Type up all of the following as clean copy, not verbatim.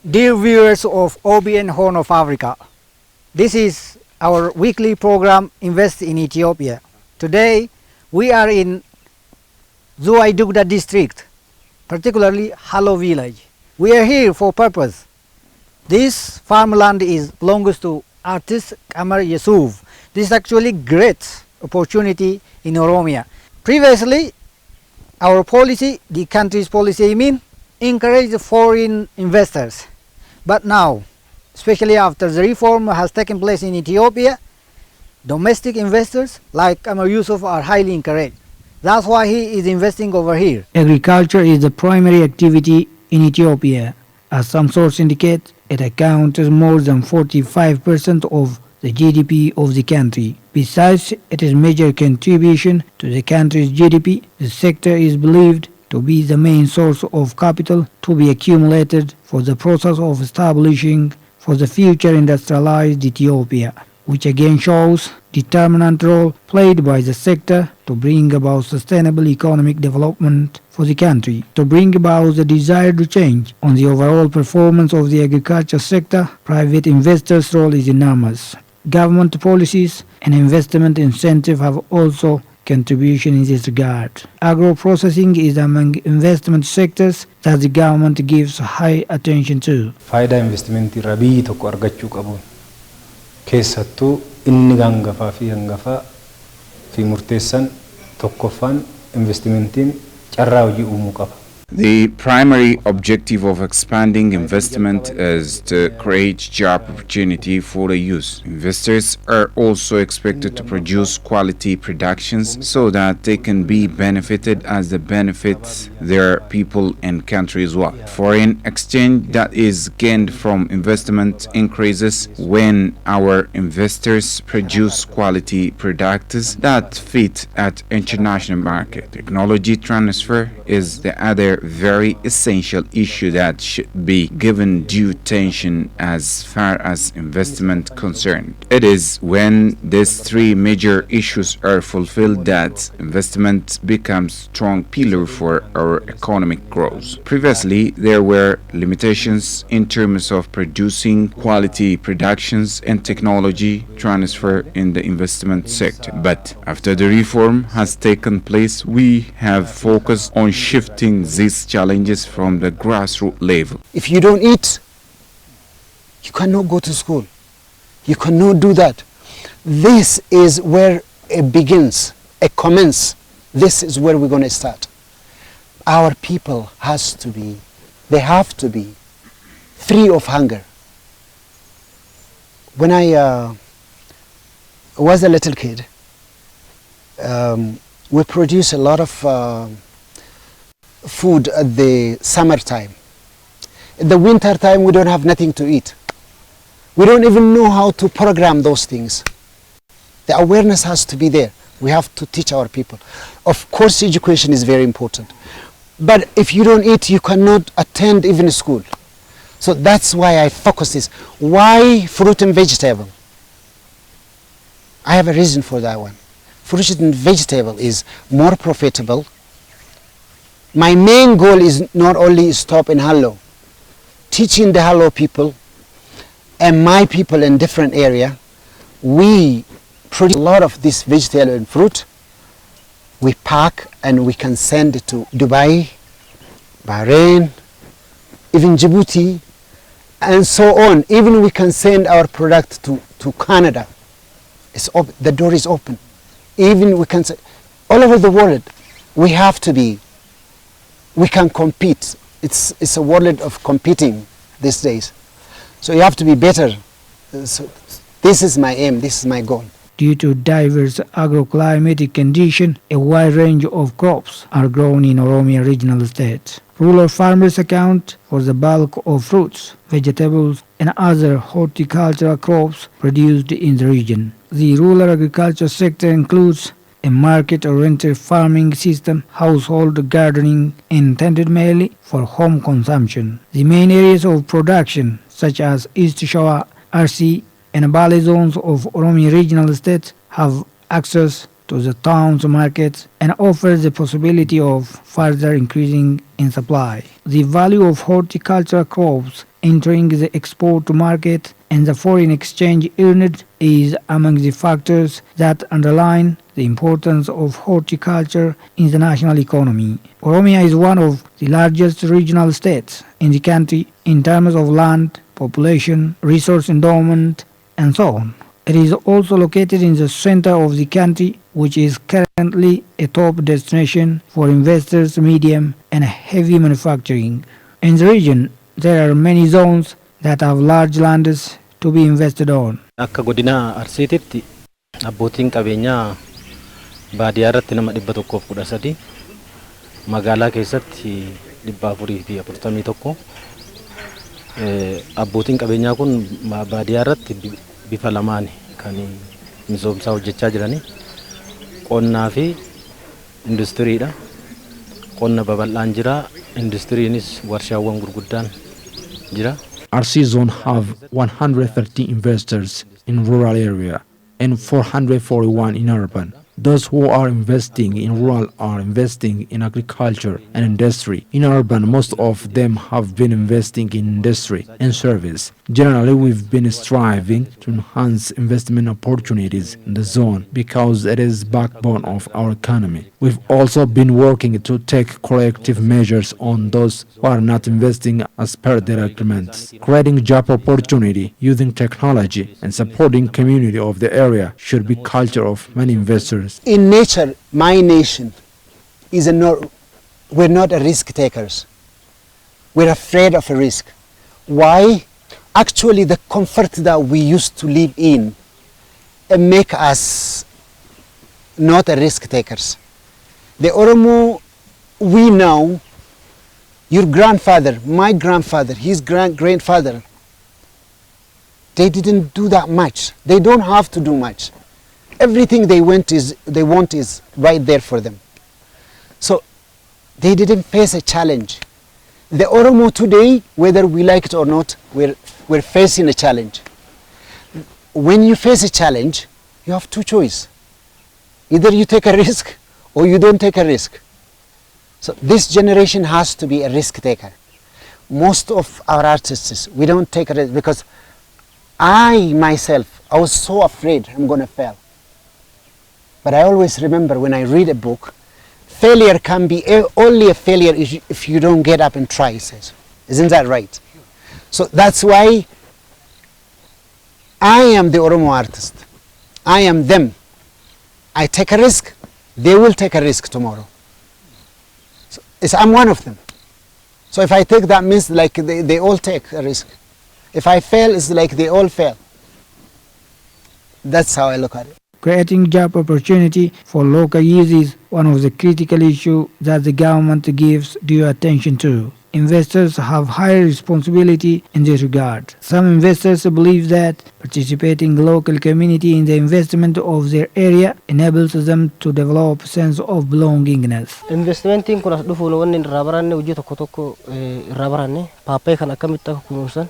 Dear viewers of OBN Horn of Africa, this is our weekly program Invest in Ethiopia. Today we are in Zuwaidugda district, particularly Halo village. We are here for purpose. This farmland belongs to artist Kamar Yusuf. This is actually great opportunity in Oromia. Previously, our policy, the country's policy, encourage foreign investors. But now, especially after the reform has taken place in Ethiopia, domestic investors like Kamar Yusuf are highly encouraged. That's why he is investing over here. Agriculture is the primary activity in Ethiopia. As some sources indicate, it accounts more than 45% of the GDP of the country. Besides its major contribution to the country's GDP, the sector is believed to be the main source of capital to be accumulated for the process of establishing for the future industrialized Ethiopia, which again shows determinant role played by the sector to bring about sustainable economic development for the country. To bring about the desired change on the overall performance of the agriculture sector, private investors' role is enormous. Government policies and investment incentive have also contribution in this regard. Agro-processing is among investment sectors that the government gives high attention to. Faayida investimentii rabii tokko argachuu qabuun keessattuu inni gangafaa fi murteessan tokkoffaan investimentiin carraa hojii uumuu qaba. The primary objective of expanding investment is to create job opportunity for the youth. Investors are also expected to produce quality productions so that they can be benefited as they benefit their people and country as well. Foreign exchange that is gained from investment increases when our investors produce quality products that fit at international market. Technology transfer is the other very essential issue that should be given due attention as far as investment concerned. It is when these three major issues are fulfilled that investment becomes strong pillar for our economic growth. Previously, there were limitations in terms of producing quality productions and technology transfer in the investment sector. But after the reform has taken place, we have focused on shifting these challenges from the grassroots level. If you don't eat, you cannot go to school. You cannot do that. This is where it begins, it commences. This is where we're going to start. Our people they have to be free of hunger. When I was a little kid, we produced a lot of food at the summertime. In the winter time, we don't have nothing to eat. We don't even know how to program those things. The awareness has to be there. We have to teach our people. Of course, education is very important. But if you don't eat, you cannot attend even school. So that's why I focus this. Why fruit and vegetable? I have a reason for that one. Fruit and vegetable is more profitable. My main goal is not only stop in Halo, teaching the Halo people and my people in different area. We produce a lot of this vegetable and fruit. We pack and we can send it to Dubai, Bahrain, even Djibouti, and so on. Even we can send our product to Canada. It's open. The door is open. Even we can send all over the world. We have to be. We can compete. It's a world of competing these days. So you have to be better. So this is my aim, this is my goal. Due to diverse agroclimatic conditions, a wide range of crops are grown in Oromia regional state. Rural farmers account for the bulk of fruits, vegetables, and other horticultural crops produced in the region. The rural agriculture sector includes a market-oriented farming system, household gardening intended mainly for home consumption. The main areas of production, such as East Shoa, RC, and Bali zones of Oromia regional states, have access to the town's markets and offers the possibility of further increasing in supply. The value of horticultural crops entering the export market and the foreign exchange earned is among the factors that underline the importance of horticulture in the national economy. Oromia is one of the largest regional states in the country in terms of land, population, resource endowment, and so on. It is also located in the center of the country, which is currently a top destination for investors, medium, and heavy manufacturing. In the region, there are many zones that have large lands to be invested on. Akka godina Arsiititti abbootiin qabeenyaa baadiyyaa irratti nama 113 magaalaa keessatti 441 abbootiin qabeenyaa kun baadiyyaa irratti bifa lamaan kan misoomsaa hojjechaa jirani qonnaa fi industiriidha. Qonna babal'aan jira, industiriinis warshaawwan gurguddaan jira. RC zone have 130 investors in rural area and 441 in urban. Those who are investing in rural are investing in agriculture and industry. In urban, most of them have been investing in industry and service. Generally, we've been striving to enhance investment opportunities in the zone because it is backbone of our economy. We've also been working to take corrective measures on those who are not investing as per their agreements. Creating job opportunity using technology and supporting community of the area should be culture of many investors. In nature, my nation is we're not a risk takers. We're afraid of a risk. Why? Actually, the comfort that we used to live in make us not a risk takers. The Oromo we know, your grandfather, my grandfather, his grandfather, they didn't do that much. They don't have to do much. Everything they want is right there for them. So they didn't face a challenge. The Oromo today, whether we like it or not, we're facing a challenge. When you face a challenge, you have two choices. Either you take a risk or you don't take a risk. So this generation has to be a risk taker. Most of our artists, we don't take a risk because I myself, I was so afraid I'm going to fail. But I always remember when I read a book, failure can be only a failure if you don't get up and try, it says. Isn't that right? So that's why I am the Oromo artist. I am them. I take a risk, they will take a risk tomorrow. So I'm one of them. So if I take that means like they all take a risk. If I fail, it's like they all fail. That's how I look at it. Creating job opportunity for local youth is one of the critical issues that the government gives due attention to. Investors have high responsibility in this regard. Some investors believe that participating local community in the investment of their area enables them to develop a sense of belongingness. Investmentiin kun as dhufuun wanni irraa baranne hojii tokko tokko irraa baranne paappaayee kan akkamitti akka kunuunsan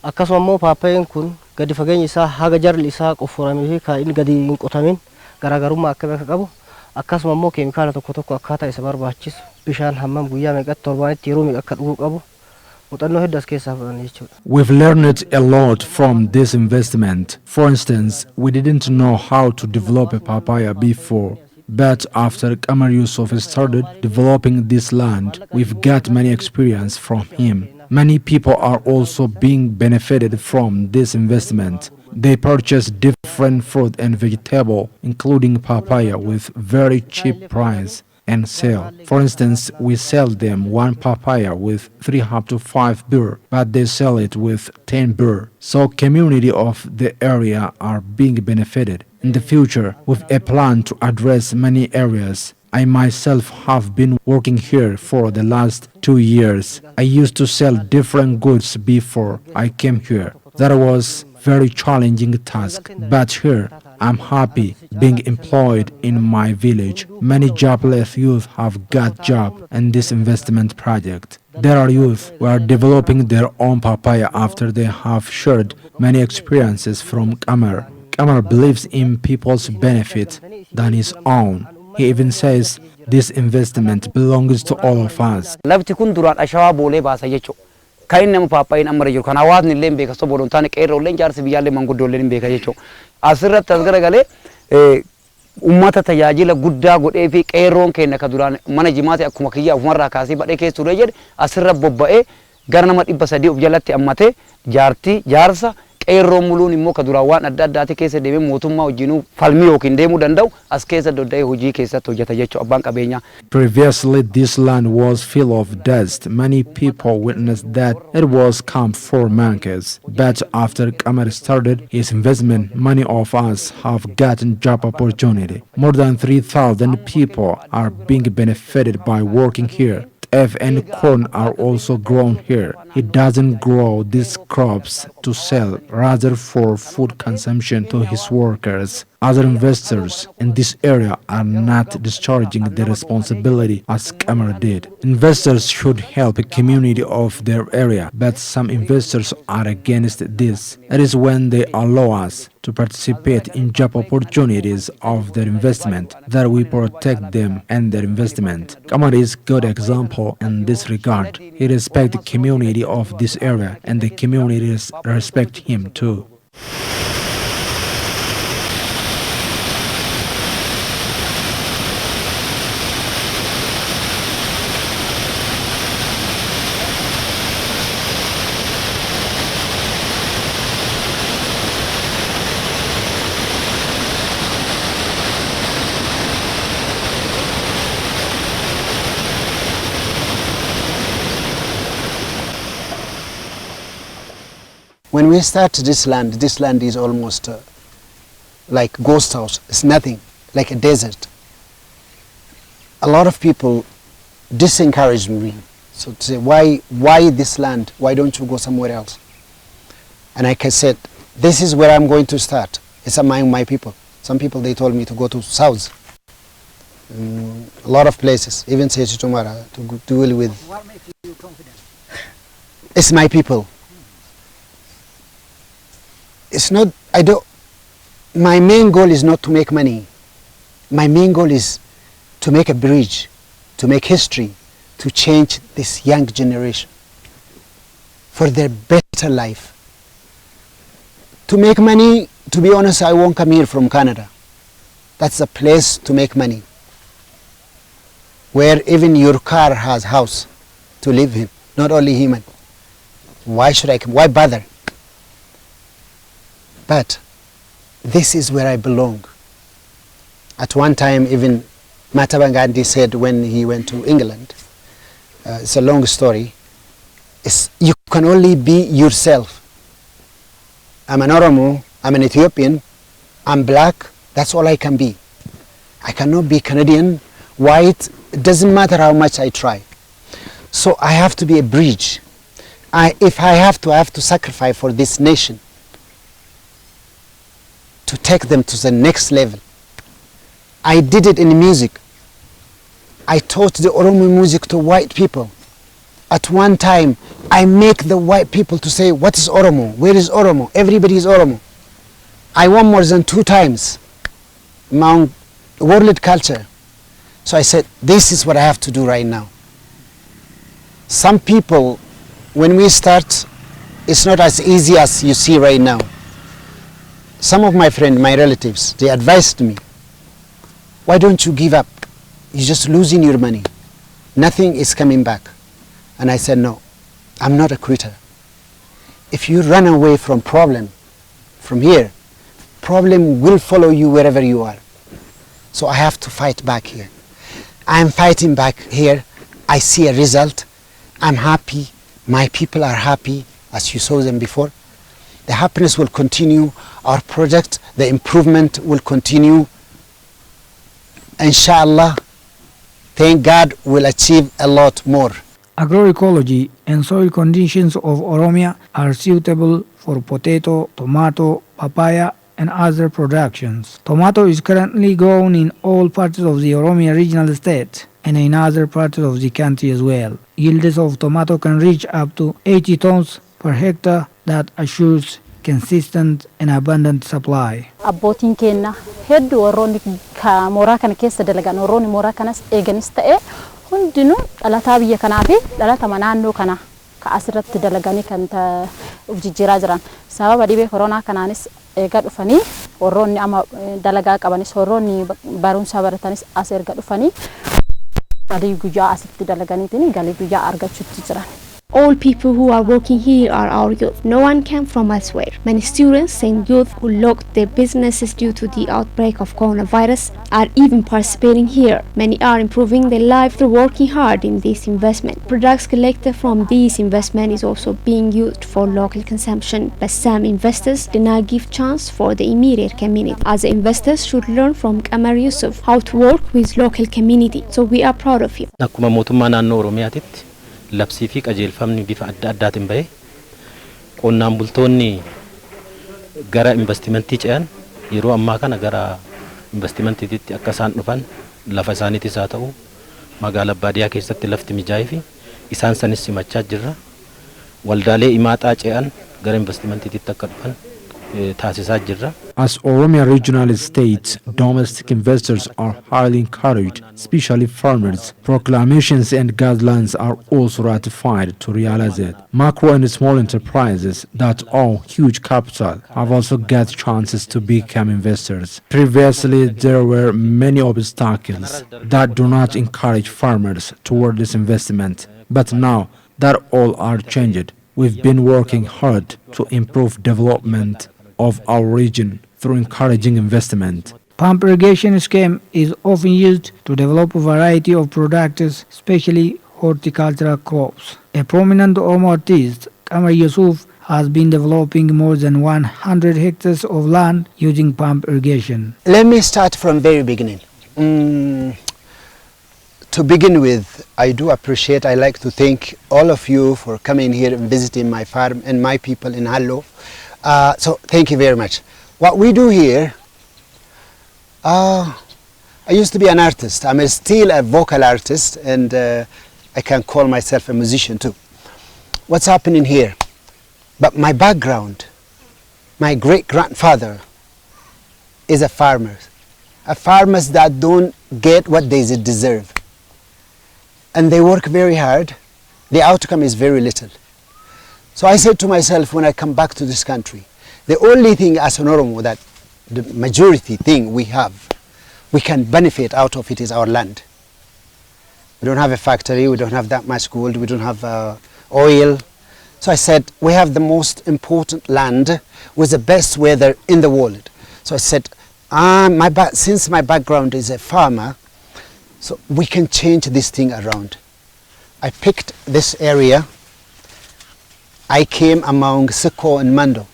akkasuma immoo paappaayeen kun gadi fageenya isaa haga jarli isaa qofforamee fi kan inni gadi hin qotamin garaagarummaa akkamii akka qabu akkasuma immoo keemikaala tokko tokko akkaataa isa barbaachisu bishaan hammam guyyaa meeqatti torbaanitti yeroo meeqa akka dhuguu qabu muuxannoo hedduu as keessaa fudhanne jechuudha. We've learned a lot from this investment. For instance, we didn't know how to develop a papaya before. But after Qamar Yusuf started developing this land, we've got many experience from him. Many people are also being benefited from this investment. They purchase different fruit and vegetable, including papaya, with very cheap price and sell. For instance, we sell them one papaya with 3 up to 5 birr, but they sell it with 10 birr. So community of the area are being benefited. In the future, with a plan to address many areas. I myself have been working here for the last 2 years. I used to sell different goods before I came here. That was very challenging task, but here I'm happy being employed in my village. Many jobless youth have got job in this investment project. There are youth who are developing their own papaya after they have shared many experiences from Qamar Qamar believes in people's benefit than his own. He even says this investment belongs to all of us. Lafti kun duraan ashawaa boolee baasa jechuudha. Kan inni nama paappayin amma jiru kan hawaasni illee beeka soboodon taane qeerroo illee jaarsi biyyaallee manguddoo illee beeka jechuudha. Asirratti as garagalee ummata tajaajila guddaa godhee fi qeerroon keenya ka duraan mana jimaate akkuma kiyyaa ufumarraa kaasee badhee keessa ture jedhe asirra bobba'ee gara nama 300 of jalatti ammatee jaartii jaarsa qeerroon muluun immoo ka duraan waan adda addaati keessa deemee mootummaa wajjinuu falmii yookiin deemuu danda'u as keessa dodda'ee hojii keessatti hojjeta jechuudha abbaan qabeenyaa. Previously, this land was full of dust. Many people witnessed that it was camp for monkeys. But after Qamar started his investment, many of us have gotten job opportunity. More than 3,000 people are being benefited by working here. Teff and corn are also grown here. He doesn't grow these crops to sell, rather for food consumption to his workers. Other investors in this area are not discharging their responsibility as Qamar did. Investors should help the community of their area, but some investors are against this. It is when they allow us to participate in job opportunities of their investment that we protect them and their investment. Qamar is a good example in this regard. He respects the community of this area and the communities respect him too. When we start this land is almost like ghost house. It's nothing, like a desert. A lot of people disencourage me. So to say, why this land? Why don't you go somewhere else? And like I said, this is where I'm going to start. It's among my people. Some people, they told me to go to south. A lot of places, even say Tumara, to deal with. What makes you confident? It's my people. It's not, my main goal is not to make money. My main goal is to make a bridge, to make history, to change this young generation for their better life. To make money, to be honest, I won't come here from Canada. That's a place to make money, where even your car has house to live in, not only human. Why should I come? Why bother? But this is where I belong. At one time, even Mahatma Gandhi said when he went to England, it's a long story, you can only be yourself. I'm an Oromo, I'm an Ethiopian, I'm black, that's all I can be. I cannot be Canadian, white, it doesn't matter how much I try. So I have to be a bridge. If I have to sacrifice for this nation, to take them to the next level. I did it in music. I taught the Oromo music to white people. At one time, I make the white people to say, what is Oromo? Where is Oromo? Everybody is Oromo. I won more than 2 times among world culture. So I said, this is what I have to do right now. Some people, when we start, it's not as easy as you see right now. Some of my friends, my relatives, they advised me, why don't you give up? You're just losing your money. Nothing is coming back. And I said, no, I'm not a quitter. If you run away from problem, from here, problem will follow you wherever you are. So I have to fight back here. I'm fighting back here. I see a result. I'm happy. My people are happy, as you saw them before. The happiness will continue. Our project, the improvement will continue. Inshallah, thank God, we'll achieve a lot more. Agroecology and soil conditions of Oromia are suitable for potato, tomato, papaya, and other productions. Tomato is currently grown in all parts of the Oromia regional state and in other parts of the country as well. Yields of tomato can reach up to 80 tons per hectare. That assures consistent and abundant supply. Abbootiin keenya hedduu warroonni mooraa kana keessa dalagan warroonni mooraa kanas eeganis ta'e hundinuu dhalataa biyya kanaa fi dhalatama naannoo kana ka asirratti dalaganii kan jijjiiraa jiran sababa dhibee koronaa kanaanis eega dhufanii warroonni ama dalagaa qabanis warroonni barumsa baratanis as erga dhufanii galii guyyaa asitti dalaganiitiin galii guyyaa argachuutti jiran. All people who are working here are our youth. No one came from elsewhere. Many students and youth who locked their businesses due to the outbreak of coronavirus are even participating here. Many are improving their life through working hard in this investment. Products collected from this investment is also being used for local consumption. But some investors did not give chance for the immediate community. As investors should learn from Qamar Yusuf how to work with local community. So we are proud of you. Akkuma mootummaa naannoo Oromiyaatitti labsii fi qajeelfamni bifa adda addaatiin bahe qonnaan bultoonni gara investimentii ce'an yeroo ammaa kana gara investimentiitti akka isaan dhufan lafa isaaniitis haa ta'u magaalaa baadiyyaa keessatti lafti mijaa'ee fi isaan sanis simachaa jirra waldaalee imaaxaa ce'an gara investimentiitti akka dhufan taasisaa jirra. As Oromia regional states, domestic investors are highly encouraged, especially farmers. Proclamations and guidelines are also ratified to realize it. Macro and small enterprises that own huge capital have also got chances to become investors. Previously, there were many obstacles that do not encourage farmers toward this investment, but now that all are changed. We've been working hard to improve development of our region through encouraging investment. Pump irrigation scheme is often used to develop a variety of products, especially horticultural crops. A prominent Oromo artist, Qamar Yusuf, has been developing more than 100 hectares of land using pump irrigation. Let me start from very beginning. To begin with, I like to thank all of you for coming here and visiting my farm and my people in Hallo. So thank you very much. What we do here, I used to be an artist. I'm still a vocal artist, and I can call myself a musician too. What's happening here? But my background, my great-grandfather is a farmer. A farmers that don't get what they deserve. And they work very hard. The outcome is very little. So I said to myself, when I come back to this country, the only thing as an Oromo that the majority thing we have, we can benefit out of it is our land. We don't have a factory, we don't have that much gold, we don't have oil. So I said, we have the most important land with the best weather in the world. So I said, since my background is a farmer, so we can change this thing around. I picked this area. I came among Siko and Mando.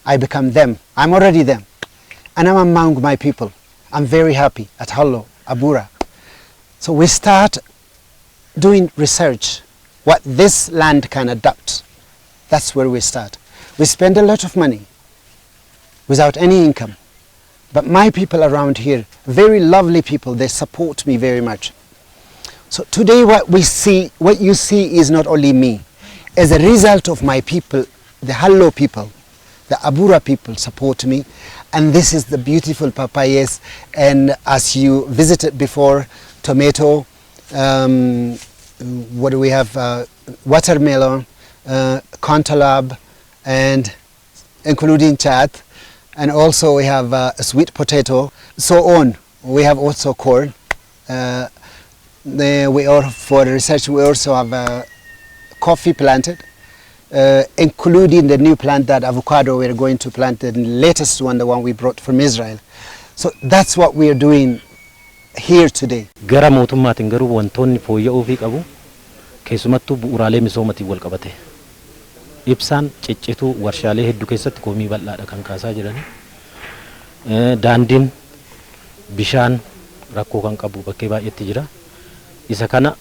I become them. I'm already them. And I'm among my people. I'm very happy at Hallo, Abura. So we start doing research, what this land can adapt. That's where we start. We spend a lot of money without any income. But my people around here, very lovely people, they support me very much. So today what you see is not only me. As a result of my people, the Hallo people, the Abura people support me. And this is the beautiful papayas. And as you visited before, tomato, what do we have? Watermelon, cantaloupe, and including chat. And also we have a sweet potato, so on. We have also corn. For research, we also have coffee planted, including the new plant, that avocado we're going to plant, the latest one, the one we brought from Israel. So that's what we are doing here today. Gara mootummaatiin garuu wantoonni fooyya'uu fi qabu keessumattuu bu'uuraalee misoomatiin wal qabate. Ibsaan ciccituu warshaalee hedduu keessatti komii bal'aadha kan kaasaa jirani. Daandiin bishaan rakkoo kan qabu bakkee baay'eetti jira. Isa kana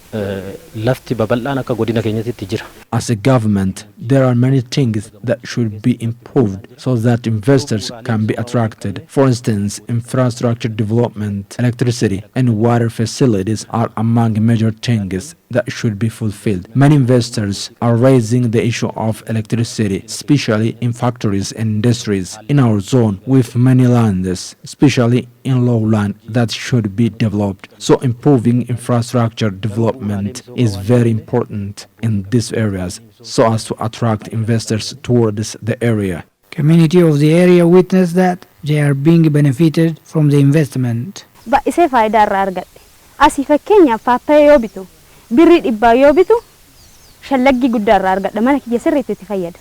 lafti babal'aan akka godina keenyatti jira. As a government, there are many things that should be improved so that investors can be attracted. For instance, infrastructure development, electricity, and water facilities are among major things that should be fulfilled. Many investors are raising the issue of electricity, especially in factories and industries in our zone with many lands, especially in lowland, that should be developed. So improving infrastructure development is very important in these areas so as to attract investors towards the area. Community of the area witness that they are being benefited from the investment. Baay'isee faayidaa irraa argadhe. Asii fakkeenyaaf paappaayyaa yoo bitu, birrii dhibbaa yoo bitu, shallaggi guddaa irraa argadha. Mana kiyya sirriitti itti fayyada.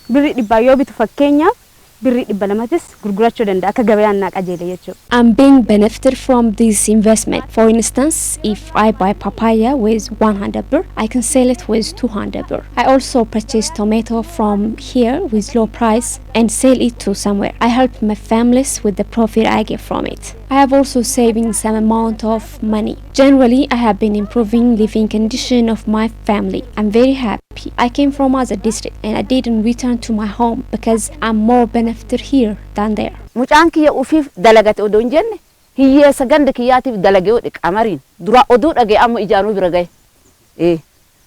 Birrii dhibbaa yoo bitu fakkeenyaaf birrii dhibba lamatis gurgurachuu danda'a akka gabayaan naa qajeele jechuudha. I'm being benefited from this investment. For instance, if I buy papaya with 100 birr, I can sell it with 200 birr. I also purchase tomato from here with low price and sell it to somewhere. I help my families with the profit I get from it. I have also saving some amount of money. Generally, I have been improving living condition of my family. I'm very happy. I came from other district and I didn't return to my home because I'm more benefited here than there. Mucaan kiyya ufiif dalagate odoo hin jenne hiyyeessa ganda kiyyaatiif dalagee odhe qamariin dura oduu dhagee amma ijaanuu bira gahe.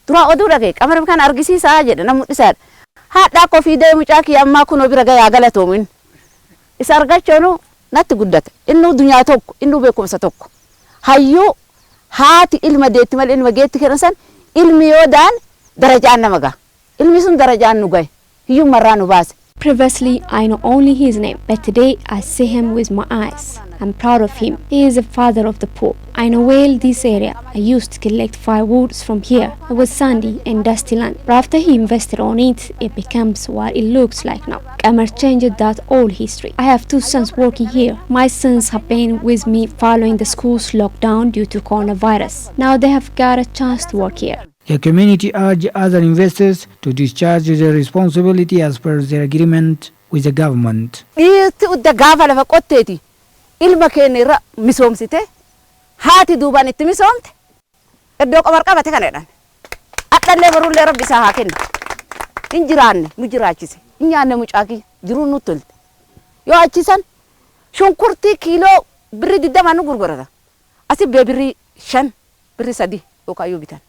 Dura oduu dhagee qamariin kan argisiisaa jedhe na mul'isaadha. Haadhaa kofii dee mucaa kiyya ammaa kunoo bira gahe haa galatoomin. Isa argachoonu natti guddate. Innuu dunyaa tokko, innuu beekumsa tokko. Hayyuu haati ilma deetti malee ilma geetti kennan san ilmi yoo daan darajaan nama gaha. Ilmi sun darajaan nu gahe. Hiyyummarraa nu baase. Previously, I know only his name, but today I see him with my eyes. I'm proud of him. He is the father of the poor. I know well this area. I used to collect firewoods from here. It was sandy and dusty land. But after he invested on it, it becomes what it looks like now. Qamar changed that old history. I have two sons working here. My sons have been with me following the school's lockdown due to coronavirus. Now they have got a chance to work here. The community urge other investors to discharge their responsibility as per their agreement with the government. Itti udda gaafa lafa qotteeti ilma keenya irra misoomsite haati duubaan itti misoomte iddoo qamar qabate kana jedhan adhallee barullee rabbi isaa haa kenna hin jiraanne nu jiraachise hin nyaanne mucaaki jiruu nu tolte yoo achisan shunkurtii kiiloo birri 20 nu gurgurata asi birri 5 birri 3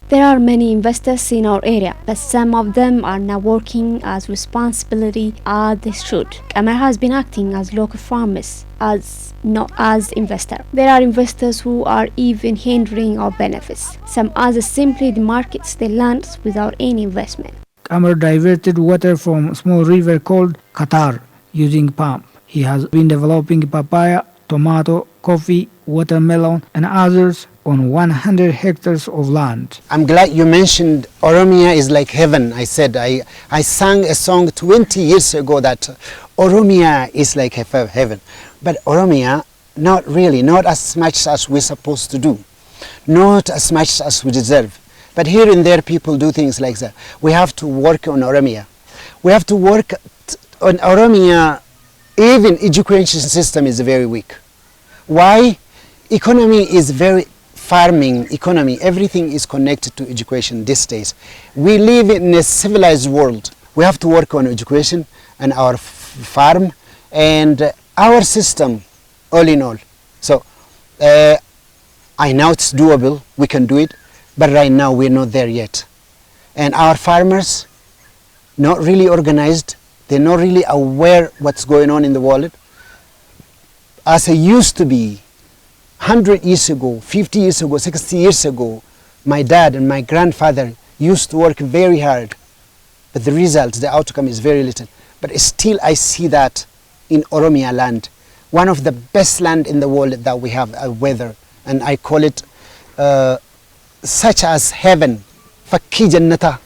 There are many investors in our area, but some of them are now working as responsibility as they should. Qamar has been acting as local farmers, not as investor. There are investors who are even hindering our benefits. Some others simply demarcates their lands without any investment. Qamar diverted water from a small river called Qatar using pump. He has been developing papaya, tomato, coffee, watermelon and others on 100 hectares of land. I'm glad you mentioned Oromia is like heaven. I said I sang a song 20 years ago that Oromia is like heaven. But Oromia, not really, not as much as we're supposed to do, not as much as we deserve. But here and there people do things like that. We have to work on Oromia. We have to work on Oromia. Even education system is very weak. Why? Economy is very farming economy. Everything is connected to education these days. We live in a civilized world. We have to work on education and our farm and our system all in all. So I know it's doable, we can do it, but right now we're not there yet. And our farmers, not really organized, they're not really aware what's going on in the world. As it used to be 100 years ago, 50 years ago, 60 years ago, my dad and my grandfather used to work very hard, but the result, the outcome is very little. But still I see that in Oromia land, one of the best land in the world that we have, weather, and I call it such as heaven, Fakki Jannata.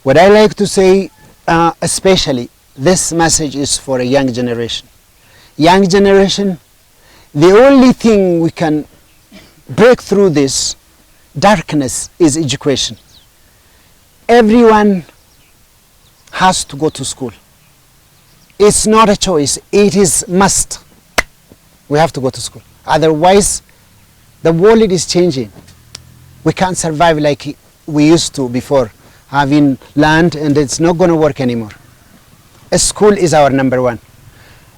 What I like to say, especially, this message is for a young generation. Young generation, the only thing we can break through this darkness is education. Everyone has to go to school. It's not a choice, it is must. We have to go to school. Otherwise, the world is changing. We can't survive like we used to before, having land, and it's not going to work anymore. A school is our number one.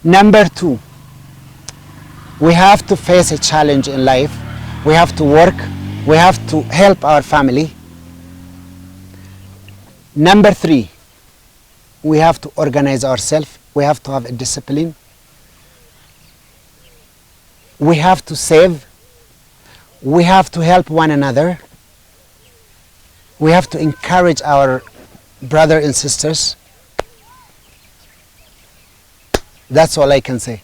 Number two, we have to face a challenge in life. We have to work. We have to help our family. Number three, we have to organize ourselves. We have to have a discipline. We have to save. We have to help one another. We have to encourage our brothers and sisters. That's all I can say.